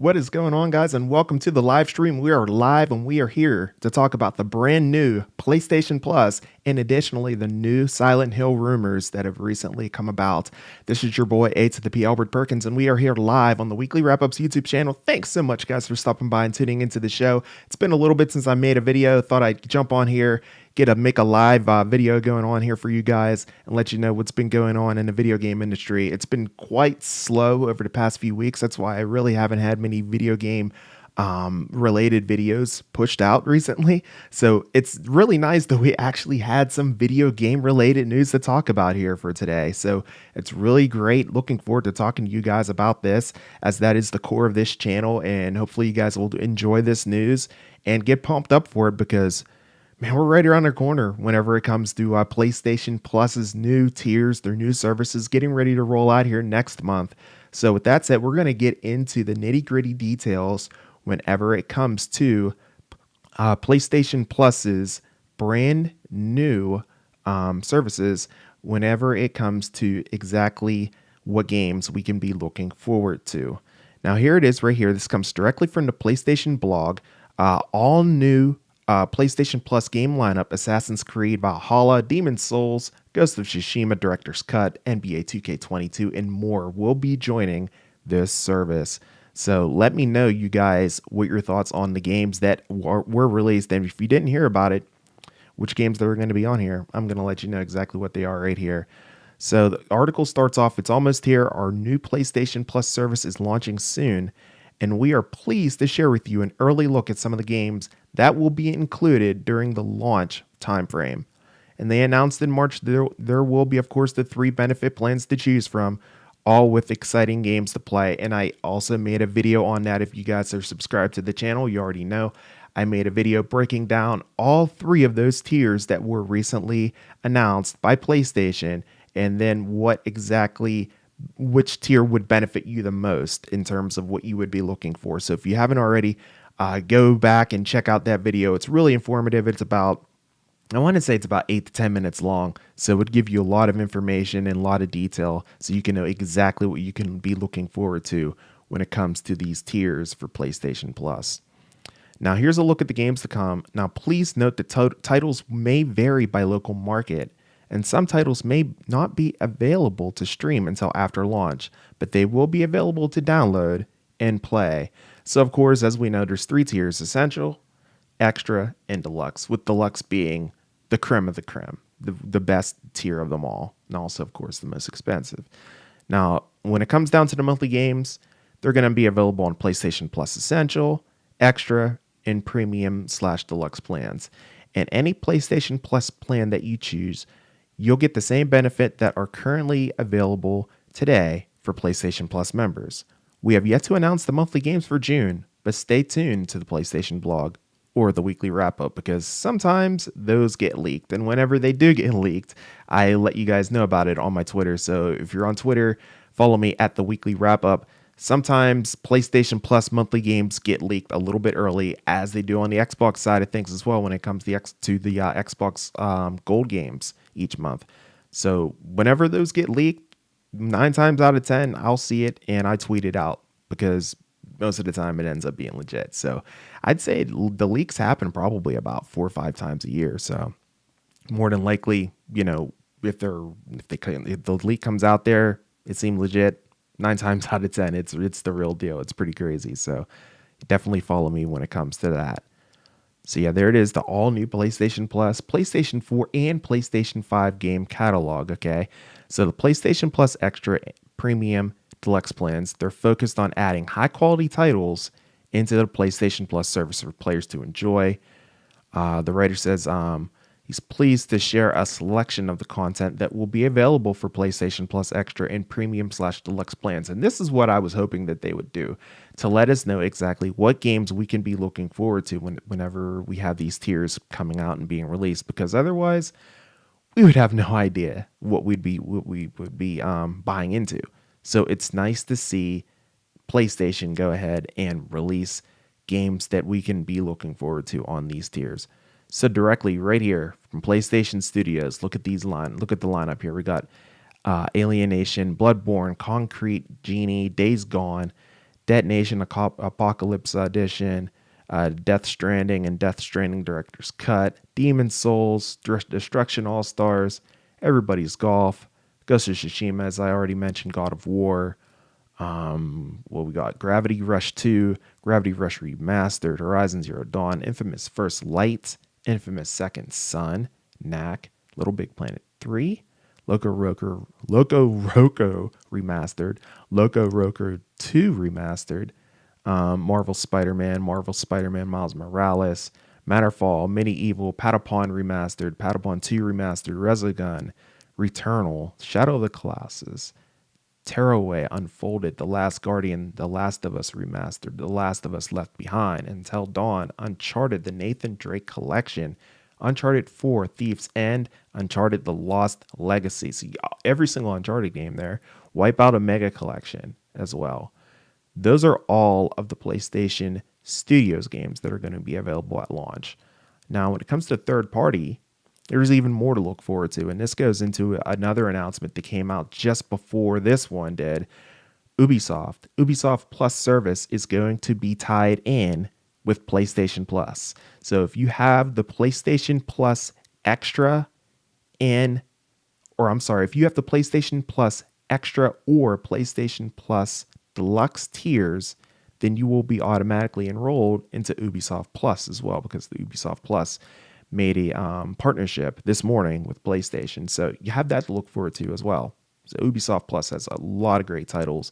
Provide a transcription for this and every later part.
What is going on, guys, and welcome to the live stream. We are live and we are here to talk about the brand new PlayStation Plus and additionally the new Silent Hill rumors that have recently come about. This is your boy A to the P Albert Perkins, and we are here live on the Weekly Wrap-Ups YouTube channel. Thanks so much, guys, for stopping by and tuning into the show. It's been a little bit since I made a video. Thought I'd jump on here, make a live video going on here for you guys and let you know what's been going on in the video game industry. It's been quite slow over the past few weeks. That's why I really haven't had many video game related videos pushed out recently. So it's really nice that we actually had some video game related news to talk about here for today. So it's really great. Looking forward to talking to you guys about this, as that is the core of this channel. And hopefully you guys will enjoy this news and get pumped up for it, because man, we're right around the corner whenever it comes to PlayStation Plus's new tiers, their new services getting ready to roll out here next month. So with that said, we're going to get into the nitty gritty details whenever it comes to PlayStation Plus's brand new services, whenever it comes to exactly what games we can be looking forward to. Now here it is right here. This comes directly from the PlayStation blog. All new PlayStation Plus game lineup: Assassin's Creed Valhalla, Demon's Souls, Ghost of Tsushima Director's Cut, NBA 2K22, and more will be joining this service. So let me know, you guys, what your thoughts on the games that were released. And if you didn't hear about it, which games that are going to be on here, I'm going to let you know exactly what they are right here. So the article starts off, "It's almost here. Our new PlayStation Plus service is launching soon, and we are pleased to share with you an early look at some of the games that will be included during the launch timeframe." And they announced in March there will be, of course, the 3 benefit plans to choose from, all with exciting games to play. And I also made a video on that. If you guys are subscribed to the channel, you already know I made a video breaking down all 3 of those tiers that were recently announced by PlayStation, and then which tier would benefit you the most in terms of what you would be looking for. So if you haven't already, go back and check out that video. It's really informative. It's about, I want to say it's about 8 to 10 minutes long. So it would give you a lot of information and a lot of detail, so you can know exactly what you can be looking forward to when it comes to these tiers for PlayStation Plus. Now here's a look at the games to come. Now please note that titles may vary by local market, and some titles may not be available to stream until after launch, but they will be available to download and play. So of course, as we know, there's 3 tiers: Essential, Extra, and Deluxe, with Deluxe being the creme of the creme, the best tier of them all, and also, of course, the most expensive. Now, when it comes down to the monthly games, they're going to be available on PlayStation Plus Essential, Extra, and Premium/Deluxe plans. And any PlayStation Plus plan that you choose, you'll get the same benefit that are currently available today for PlayStation Plus members. We have yet to announce the monthly games for June, but stay tuned to the PlayStation blog or the weekly wrap-up, because sometimes those get leaked. And whenever they do get leaked, I let you guys know about it on my Twitter. So if you're on Twitter, follow me at the weekly wrap-up. Sometimes PlayStation Plus monthly games get leaked a little bit early, as they do on the Xbox side of things as well when it comes to the Xbox Gold games each month. So whenever those get leaked, 9 times out of 10, I'll see it and I tweet it out, because most of the time it ends up being legit. So I'd say the leaks happen probably about 4 or 5 times a year. So more than likely, if the leak comes out there, it seems legit. 9 times out of 10, it's the real deal. It's pretty crazy. So definitely follow me when it comes to that. So yeah, there it is, the all new PlayStation Plus, PlayStation 4, and PlayStation 5 game catalog. Okay, so the PlayStation Plus Extra, Premium, Deluxe plans, they're focused on adding high quality titles into the PlayStation Plus service for players to enjoy. The writer says he's pleased to share a selection of the content that will be available for PlayStation Plus Extra and Premium/Deluxe plans. And this is what I was hoping that they would do, to let us know exactly what games we can be looking forward to whenever we have these tiers coming out and being released, because otherwise we would have no idea what we would be buying into. So it's nice to see PlayStation go ahead and release games that we can be looking forward to on these tiers. So directly right here from PlayStation Studios, look at the lineup here. We got Alienation, Bloodborne, Concrete Genie, Days Gone, Detonation Apocalypse Edition, Death Stranding and Death Stranding Director's Cut, Demon Souls, Destruction All Stars, Everybody's Golf, Ghost of Tsushima, as I already mentioned, God of War. What we got? Gravity Rush 2, Gravity Rush Remastered, Horizon Zero Dawn, Infamous First Light, Infamous Second Son, Knack, Little Big Planet 3, Loco Roco Remastered, Loco Roco 2 Remastered, Marvel Spider-Man Miles Morales, Matterfall, Medieval, Patapon Remastered, Patapon 2 Remastered, Resogun, Returnal, Shadow of the Colossus, Tearaway Unfolded, The Last Guardian, The Last of Us Remastered, The Last of Us Left Behind, Until Dawn, Uncharted, The Nathan Drake Collection, Uncharted 4, Thief's End, Uncharted, The Lost Legacy. So every single Uncharted game there. Wipeout, a Mega Collection as well. Those are all of the PlayStation Studios games that are going to be available at launch. Now, when it comes to third party, there's even more to look forward to. And this goes into another announcement that came out just before this one did. Ubisoft Plus service is going to be tied in with PlayStation Plus. So if you have the PlayStation Plus Extra if you have the PlayStation Plus Extra or PlayStation Plus Deluxe tiers, then you will be automatically enrolled into Ubisoft Plus as well, because the Ubisoft Plus made a partnership this morning with PlayStation. So you have that to look forward to as well. So Ubisoft Plus has a lot of great titles.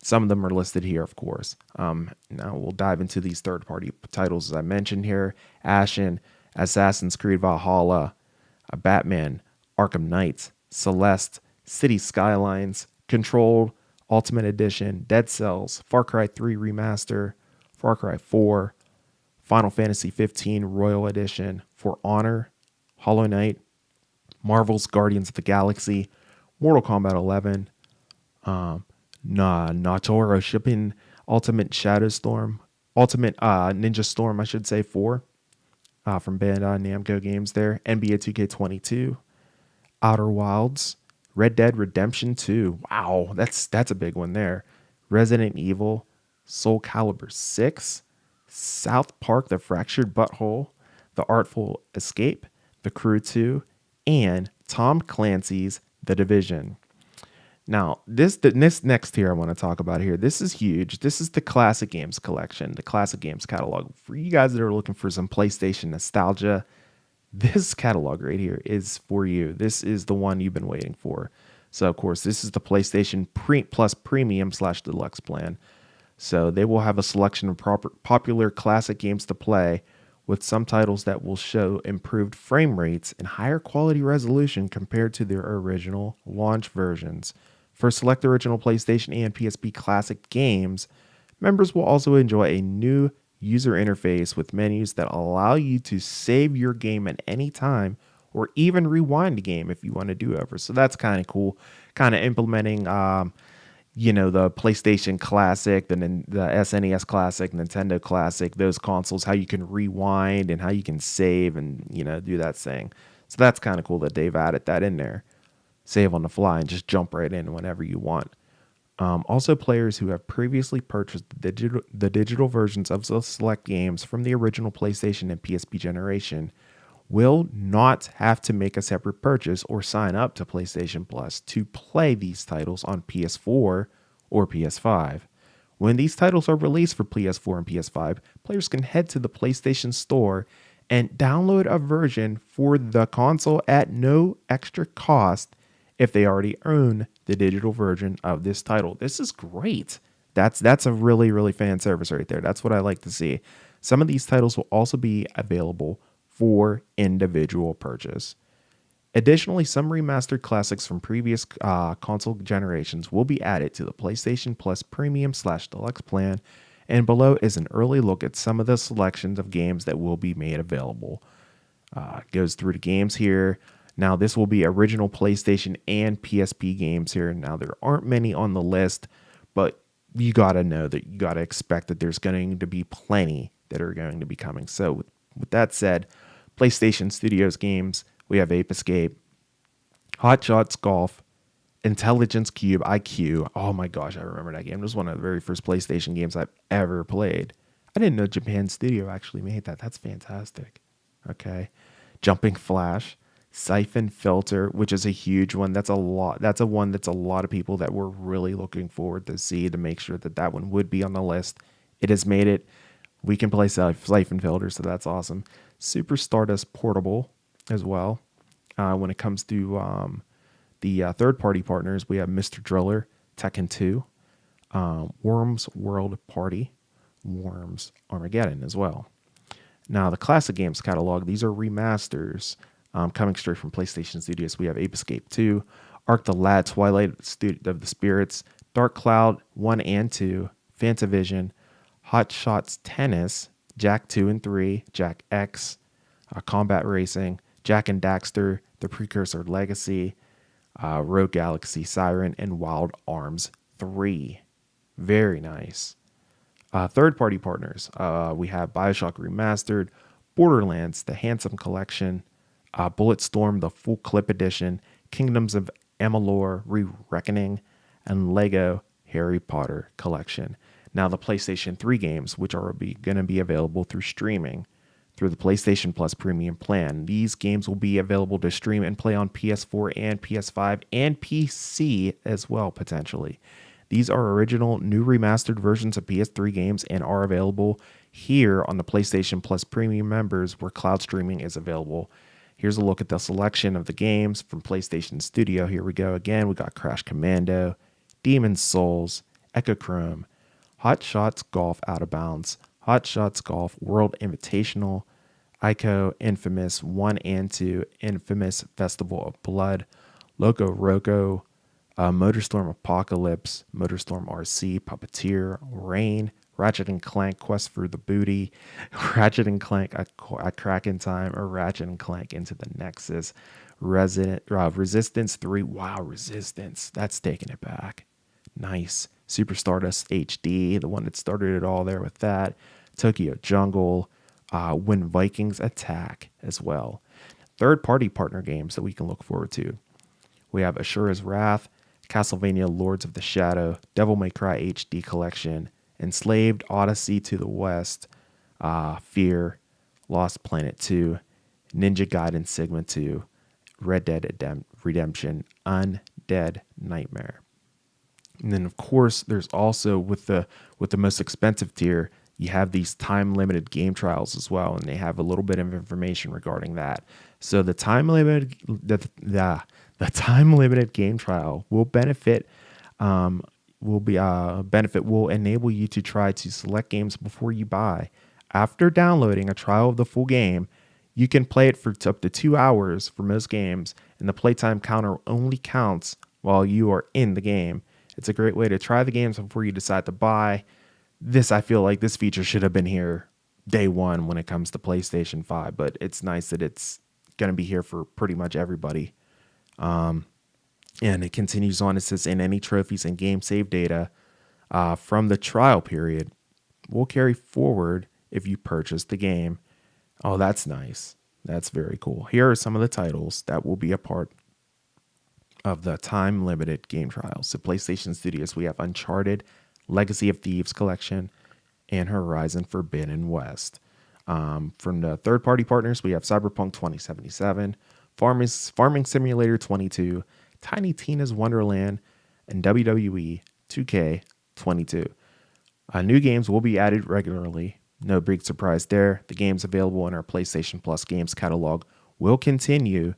Some of them are listed here, of course. Now we'll dive into these third-party titles as I mentioned here. Ashen, Assassin's Creed Valhalla, Batman, Arkham Knight, Celeste, City Skylines, Control, Ultimate Edition, Dead Cells, Far Cry 3 Remaster, Far Cry 4, Final Fantasy 15 Royal Edition, For Honor, Hollow Knight, Marvel's Guardians of the Galaxy, Mortal Kombat 11, Naruto Shipping, Ultimate Ninja Storm, I should say, 4, from Bandai Namco Games there, NBA 2K22, Outer Wilds, Red Dead Redemption 2. Wow, that's a big one there. Resident Evil, Soul Calibur 6, South Park: The Fractured Butthole, The Artful Escape, The Crew 2, and Tom Clancy's The Division. Now, this next tier I want to talk about here, this is huge. This is the Classic Games collection, the Classic Games catalog. For you guys that are looking for some PlayStation nostalgia, this catalog right here is for you. This is the one you've been waiting for. So, of course, this is the PlayStation Plus Premium / Deluxe plan. So they will have a selection of popular classic games to play, with some titles that will show improved frame rates and higher quality resolution compared to their original launch versions. For select original PlayStation and PSP classic games, members will also enjoy a new user interface with menus that allow you to save your game at any time, or even rewind the game if you want to do over. So that's kind of cool, kind of implementing the PlayStation Classic, the SNES Classic, Nintendo Classic, those consoles, how you can rewind and how you can save and, do that thing. So that's kind of cool that they've added that in there. Save on the fly and just jump right in whenever you want. Also, players who have previously purchased the digital versions of the select games from the original PlayStation and PSP generation will not have to make a separate purchase or sign up to PlayStation Plus to play these titles on PS4 or PS5. When these titles are released for PS4 and PS5, players can head to the PlayStation Store and download a version for the console at no extra cost if they already own the digital version of this title. This is great. That's a really, really fan service right there. That's what I like to see. Some of these titles will also be available for individual purchase. Additionally, some remastered classics from previous console generations will be added to the PlayStation Plus Premium / Deluxe plan, and below is an early look at some of the selections of games that will be made available. It goes through the games here. Now, this will be original PlayStation and PSP games here. Now, there aren't many on the list, but you got to know that you got to expect that there's going to be plenty that are going to be coming. So with that said, PlayStation Studios games, we have Ape Escape, Hot Shots Golf, Intelligence Cube IQ. Oh my gosh, I remember that game. It was one of the very first PlayStation games I've ever played. I didn't know Japan Studio actually made that. That's fantastic. Okay. Jumping Flash, Siphon Filter, which is a huge one. That's a lot. That's a one that's a lot of people that were really looking forward to see to make sure that that one would be on the list. It has made it. We can play Siphon Filter, so that's awesome. Super Stardust Portable as well. When it comes to the third-party partners, we have Mr. Driller, Tekken 2, Worms World Party, Worms Armageddon as well. Now, the classic games catalog, these are remasters coming straight from PlayStation Studios. We have Ape Escape 2, Arc the Lad, Twilight of the Spirits, Dark Cloud 1 and 2, Fantavision, Hot Shots Tennis, Jack 2 and 3, Jack X, Combat Racing, Jack and Daxter, The Precursor Legacy, Rogue Galaxy Siren, and Wild Arms 3. Very nice. Third-party partners, we have Bioshock Remastered, Borderlands, The Handsome Collection, Bulletstorm, The Full Clip Edition, Kingdoms of Amalur, Re-Reckoning, and Lego Harry Potter Collection. Now, the PlayStation 3 games, which are going to be available through streaming, through the PlayStation Plus Premium plan. These games will be available to stream and play on PS4 and PS5 and PC as well, potentially. These are original, new remastered versions of PS3 games and are available here on the PlayStation Plus Premium members where cloud streaming is available. Here's a look at the selection of the games from PlayStation Studio. Here we go again. We got Crash Commando, Demon's Souls, Echochrome, Hot Shots Golf Out of Bounds, Hot Shots Golf World Invitational, Ico, Infamous 1 and 2, Infamous Festival of Blood, Loco Roco, Motorstorm Apocalypse, Motorstorm RC, Puppeteer, Rain, Ratchet and Clank Quest for the Booty, Ratchet and Clank A Crack in Time, or Ratchet and Clank Into the Nexus, Resistance 3. Wow, Resistance. That's taking it back. Nice. Super Stardust HD, the one that started it all there with that. Tokyo Jungle, When Vikings Attack as well. Third-party partner games that we can look forward to. We have Ashura's Wrath, Castlevania Lords of the Shadow, Devil May Cry HD Collection, Enslaved Odyssey to the West, Fear, Lost Planet 2, Ninja Gaiden Sigma 2, Red Dead Redemption, Undead Nightmare. And then, of course, there's also with the most expensive tier, you have these time-limited game trials as well, and they have a little bit of information regarding that. So the time-limited game trial will will enable you to try to select games before you buy. After downloading a trial of the full game, you can play it for up to 2 hours for most games, and the playtime counter only counts while you are in the game. It's a great way to try the games before you decide to buy. I feel like this feature should have been here day one when it comes to PlayStation 5, but it's nice that it's going to be here for pretty much everybody. And it continues on. It says, and any trophies and game save data from the trial period will carry forward if you purchase the game. Oh, that's nice. That's very cool. Here are some of the titles that will be a part of the time-limited game trials. So PlayStation Studios, we have Uncharted, Legacy of Thieves Collection, and Horizon Forbidden West. From the third-party partners, we have Cyberpunk 2077, Farming Simulator 22, Tiny Tina's Wonderland, and WWE 2K22. New games will be added regularly. No big surprise there. The games available in our PlayStation Plus games catalog will continue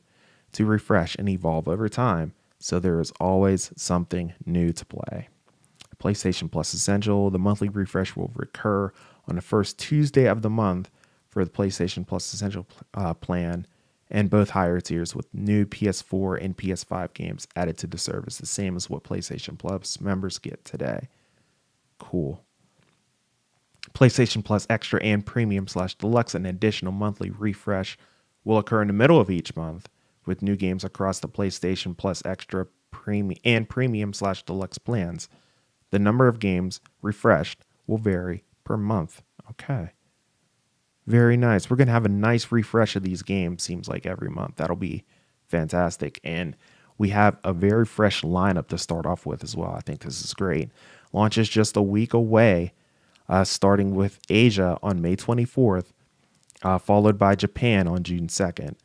to refresh and evolve over time, so there is always something new to play. PlayStation Plus Essential, the monthly refresh will recur on the first Tuesday of the month for the PlayStation Plus Essential plan, and both higher tiers with new PS4 and PS5 games added to the service, the same as what PlayStation Plus members get today. Cool. PlayStation Plus Extra and Premium/Deluxe, an additional monthly refresh, will occur in the middle of each month with new games across the PlayStation Plus Extra and Premium/Deluxe plans. The number of games refreshed will vary per month. Okay. Very nice. We're going to have a nice refresh of these games, seems like every month. That'll be fantastic. And we have a very fresh lineup to start off with as well. I think this is great. Launch is just a week away, starting with Asia on May 24th, followed by Japan on June 2nd,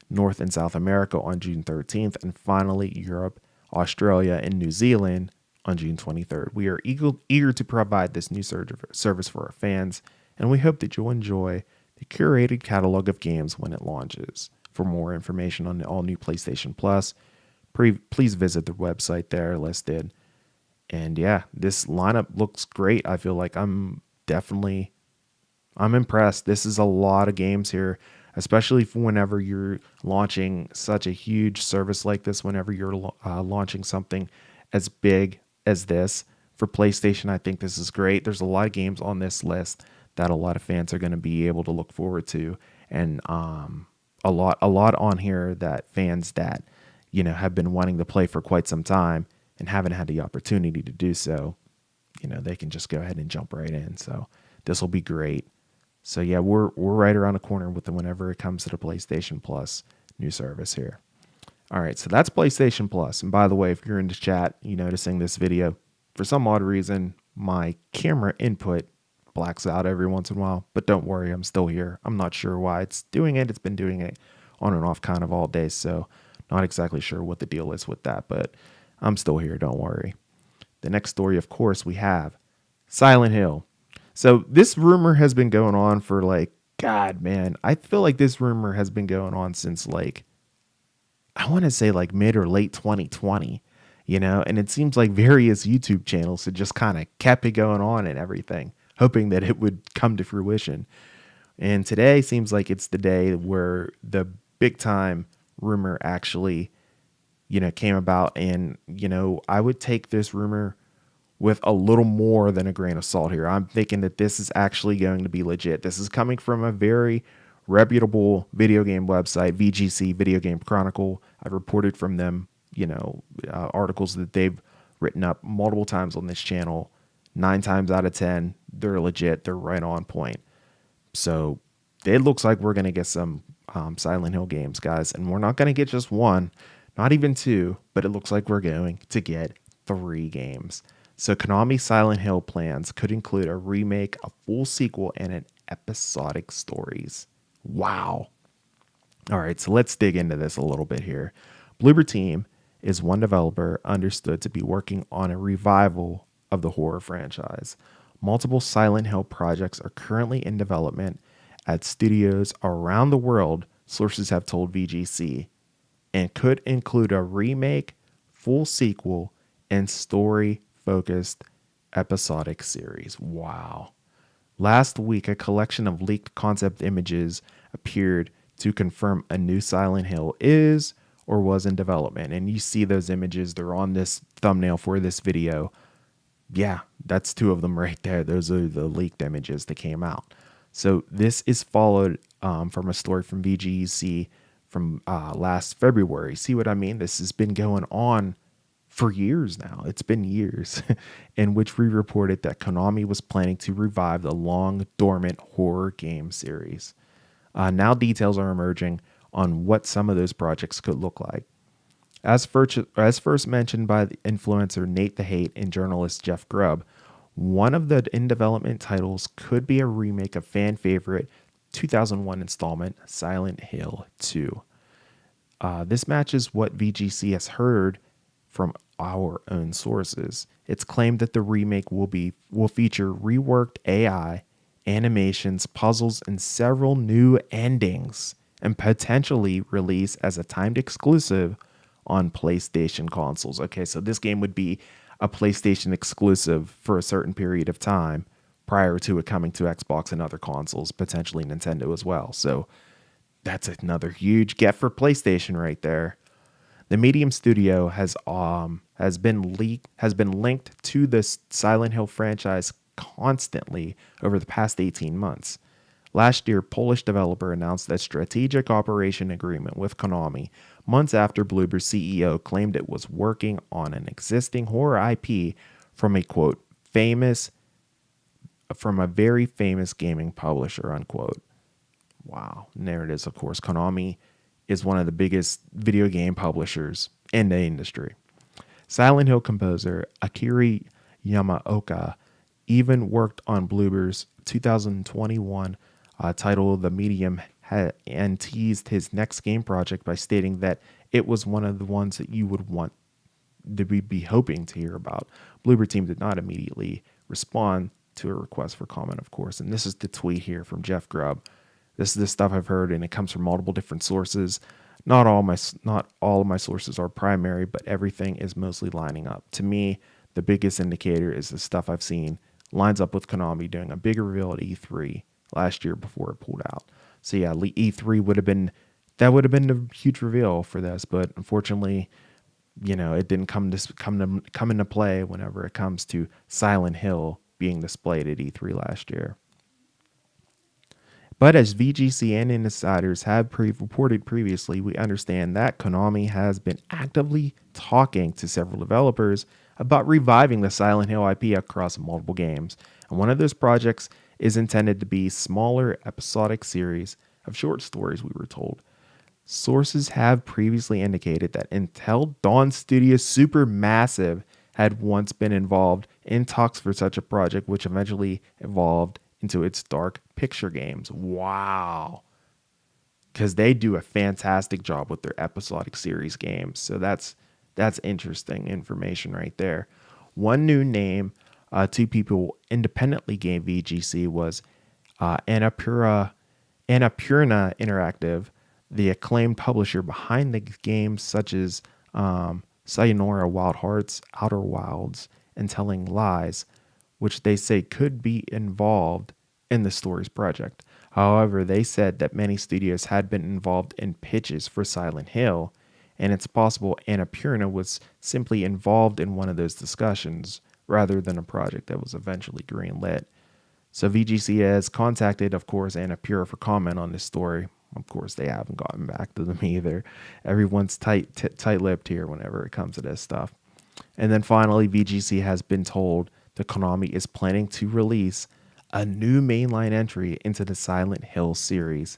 North and South America on June 13th, and finally Europe, Australia, and New Zealand on June 23rd. We are eager to provide this new service for our fans, and we hope that you'll enjoy the curated catalog of games when it launches. For more information on the all-new PlayStation Plus, please visit the website there listed. And yeah, this lineup looks great. I feel like I'm impressed. This is a lot of games here, especially for whenever you're launching such a huge service like this, whenever you're launching something as big as this for PlayStation. I think this is great. There's a lot of games on this list that a lot of fans are going to be able to look forward to. And a lot on here that fans that, have been wanting to play for quite some time and haven't had the opportunity to do so, they can just go ahead and jump right in. So this will be great. So yeah, we're right around the corner with whenever it comes to the PlayStation Plus new service here. All right, so that's PlayStation Plus. And by the way, if you're in the chat, you're noticing this video, for some odd reason, my camera input blacks out every once in a while, but don't worry, I'm still here. I'm not sure why it's doing it. It's been doing it on and off kind of all day, so not exactly sure what the deal is with that, but I'm still here, don't worry. The next story, of course, we have Silent Hill. So this rumor has been going on for God, man, I feel like this rumor has been going on since I want to say mid or late 2020, and it seems like various YouTube channels had just kind of kept it going on and everything, hoping that it would come to fruition. And today seems like it's the day where the big time rumor actually, came about. And, I would take this rumor with a little more than a grain of salt here. I'm thinking that this is actually going to be legit. This is coming from a very reputable video game website, VGC, Video Game Chronicle. I've reported from them, articles that they've written up multiple times on this channel. 9 times out of 10, they're legit. They're right on point. So it looks like we're going to get some Silent Hill games, guys. And we're not going to get just one, not even 2, but it looks like we're going to get 3 games. So Konami's Silent Hill plans could include a remake, a full sequel, and an episodic stories. Wow. All right, so let's dig into this a little bit here. Bloober Team is one developer understood to be working on a revival of the horror franchise. Multiple Silent Hill projects are currently in development at studios around the world, sources have told VGC, and could include a remake, full sequel, and story-focused episodic series. Wow. Last week, a collection of leaked concept images appeared to confirm a new Silent Hill is or was in development. And you see those images, they're on this thumbnail for this video. Yeah, that's 2 of them right there. Those are the leaked images that came out. So this is followed from a story from VGC from last February. See what I mean? This has been going on for years now. It's been years in which we reported that Konami was planning to revive the long dormant horror game series. Now details are emerging on what some of those projects could look like. As first mentioned by the influencer Nate the Hate and journalist Jeff Grubb, one of the in development titles could be a remake of fan favorite 2001 installment Silent Hill 2. This matches what VGC has heard from our own sources. It's claimed that the remake will feature reworked AI, animations, puzzles, and several new endings, and potentially release as a timed exclusive on PlayStation consoles. Okay, so this game would be a PlayStation exclusive for a certain period of time prior to it coming to Xbox and other consoles, potentially Nintendo as well. So that's another huge get for PlayStation right there. The Medium Studio has been linked to this Silent Hill franchise constantly over the past 18 months. Last year, Polish developer announced a strategic operation agreement with Konami months after Bloober's CEO claimed it was working on an existing horror IP from a quote from a very famous gaming publisher, unquote. Wow. And there it is, of course. Konami is one of the biggest video game publishers in the industry. Silent Hill composer Akira Yamaoka even worked on Bloober's 2021 title The Medium and teased his next game project by stating that it was one of the ones that you would want to be hoping to hear about. Bloober team did not immediately respond to a request for comment, of course. And this is the tweet here from Jeff Grubb. This is the stuff I've heard, and it comes from multiple different sources. Not all of my sources are primary, but everything is mostly lining up. To me, the biggest indicator is the stuff I've seen lines up with Konami doing a big reveal at E3 last year before it pulled out. So yeah, E3 would have been a huge reveal for this, but unfortunately, it didn't come into play whenever it comes to Silent Hill being displayed at E3 last year. But as VGC and insiders have reported previously, we understand that Konami has been actively talking to several developers about reviving the Silent Hill IP across multiple games. And one of those projects is intended to be a smaller episodic series of short stories, we were told. Sources have previously indicated that Until Dawn Studios Supermassive had once been involved in talks for such a project, which eventually evolved into its Dark Picture games. Wow. Because they do a fantastic job with their episodic series games. So that's interesting information right there. One new name two people independently gave VGC was Annapurna Interactive, the acclaimed publisher behind the games such as Sayonara Wild Hearts, Outer Wilds, and Telling Lies, which they say could be involved in the Stories project. However, they said that many studios had been involved in pitches for Silent Hill, and it's possible Annapurna was simply involved in one of those discussions rather than a project that was eventually greenlit. So VGC has contacted, of course, Annapurna for comment on this story. Of course, they haven't gotten back to them either. Everyone's tight-lipped here whenever it comes to this stuff. And then finally, VGC has been told that Konami is planning to release a new mainline entry into the Silent Hill series.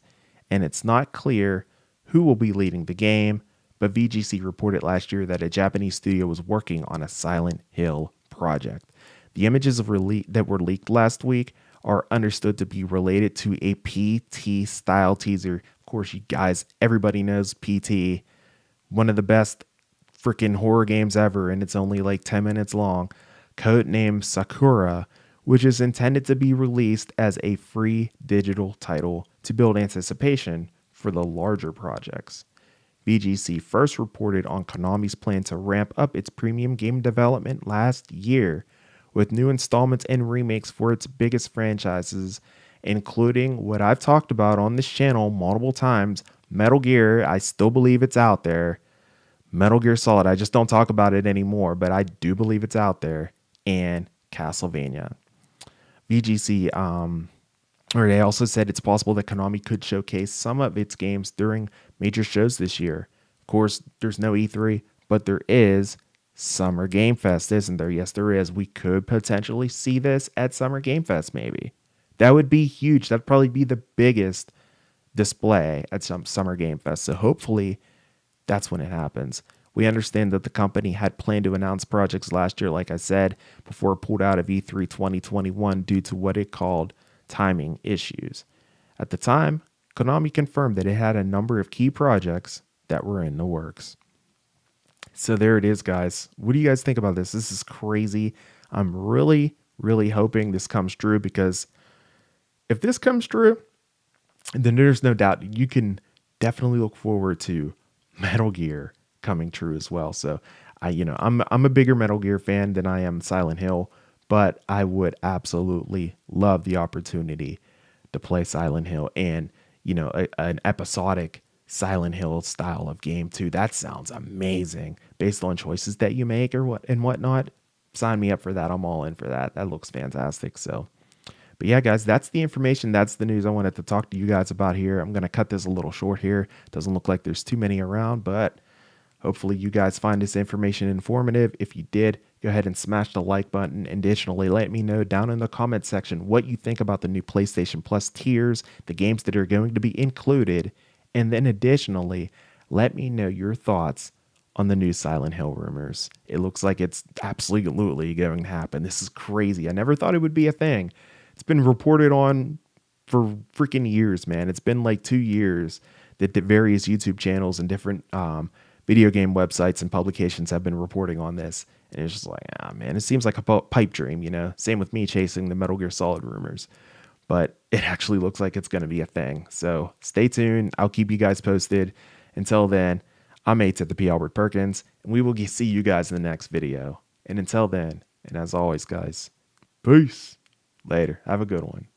And it's not clear who will be leading the game, but VGC reported last year that a Japanese studio was working on a Silent Hill project. The images that were leaked last week are understood to be related to a PT style teaser. Of course, you guys, everybody knows PT, one of the best freaking horror games ever, and it's only like 10 minutes long. Codenamed Sakura, which is intended to be released as a free digital title to build anticipation for the larger projects. VGC first reported on Konami's plan to ramp up its premium game development last year, with new installments and remakes for its biggest franchises, including what I've talked about on this channel multiple times, Metal Gear. I still believe it's out there. Metal Gear Solid, I just don't talk about it anymore, but I do believe it's out there, and Castlevania. VGC, or they also said it's possible that Konami could showcase some of its games during major shows this year. Of course, there's no E3, but there is Summer Game Fest, isn't there? Yes, there is. We could potentially see this at Summer Game Fest, maybe. That would be huge. That'd probably be the biggest display at some Summer Game Fest. So hopefully that's when it happens. We understand that the company had planned to announce projects last year, like I said, before it pulled out of E3 2021 due to what it called timing issues. At the time, Konami confirmed that it had a number of key projects that were in the works. So there it is, guys. What do you guys think about this? This is crazy. I'm really, really hoping this comes true, because if this comes true, then there's no doubt you can definitely look forward to Metal Gear coming true as well. So I'm a bigger Metal Gear fan than I am Silent Hill, but I would absolutely love the opportunity to play Silent Hill and, an episodic Silent Hill style of game too. That sounds amazing based on choices that you make or whatnot. Sign me up for that. I'm all in for that. That looks fantastic. So, but yeah, guys, that's the information. That's the news I wanted to talk to you guys about here. I'm going to cut this a little short here. Doesn't look like there's too many around, but hopefully you guys find this information informative. If you did, go ahead and smash the like button. Additionally, let me know down in the comment section what you think about the new PlayStation Plus tiers, the games that are going to be included. And then additionally, let me know your thoughts on the new Silent Hill rumors. It looks like it's absolutely going to happen. This is crazy. I never thought it would be a thing. It's been reported on for freaking years, man. It's been like 2 years that the various YouTube channels and different video game websites and publications have been reporting on this. And it's just like, ah, man, it seems like a pipe dream, you know? Same with me chasing the Metal Gear Solid rumors. But it actually looks like it's going to be a thing. So stay tuned. I'll keep you guys posted. Until then, I'm at the P. Albert Perkins, and we will see you guys in the next video. And until then, and as always, guys, peace. Later. Have a good one.